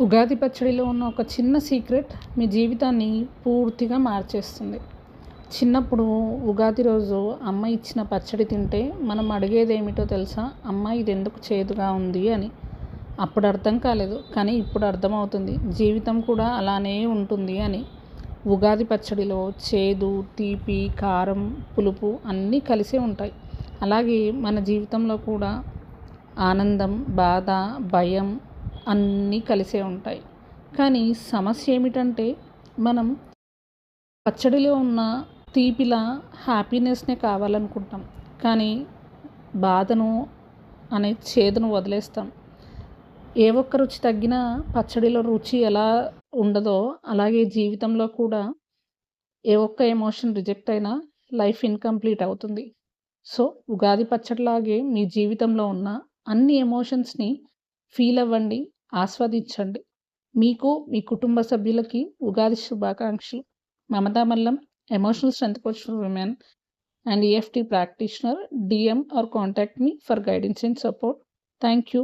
ఉగాది పచ్చడిలో ఉన్న ఒక చిన్న సీక్రెట్ మీ జీవితాన్ని పూర్తిగా మార్చేస్తుంది. చిన్నప్పుడు ఉగాది రోజు అమ్మ ఇచ్చిన పచ్చడి తింటే మనం అడిగేదేమిటో తెలుసా? అమ్మ ఇది ఎందుకు చేదుగా ఉంది అని. అప్పుడు అర్థం కాలేదు, కానీ ఇప్పుడు అర్థమవుతుంది. జీవితం కూడా అలానే ఉంటుంది అని. ఉగాది పచ్చడిలో చేదు, తీపి, కారం, పులుపు అన్నీ కలిసే ఉంటాయి. అలాగే మన జీవితంలో కూడా ఆనందం, బాధ, భయం అన్నీ కలిసే ఉంటాయి. కానీ సమస్య ఏమిటంటే మనం పచ్చడిలో ఉన్న తీపిలా హ్యాపీనెస్నే కావాలనుకుంటాం, కానీ బాధను అనే చేదును వదిలేస్తాం. ఏ ఒక్క రుచి తగ్గినా పచ్చడిలో రుచి ఎలా ఉండదో అలాగే జీవితంలో కూడా ఏ ఒక్క ఎమోషన్ రిజెక్ట్ అయినా లైఫ్ ఇన్కంప్లీట్ అవుతుంది. సో ఉగాది పచ్చడిలాగే మీ జీవితంలో ఉన్న అన్ని ఎమోషన్స్ని ఫీల్ అవ్వండి, ఆస్వాదించండి. మీకు మీ కుటుంబ సభ్యులకి ఉగాది శుభాకాంక్షలు. Mamata Mallam, emotional strength coach for women and EFT practitioner. DM or contact me for guidance and support. Thank you.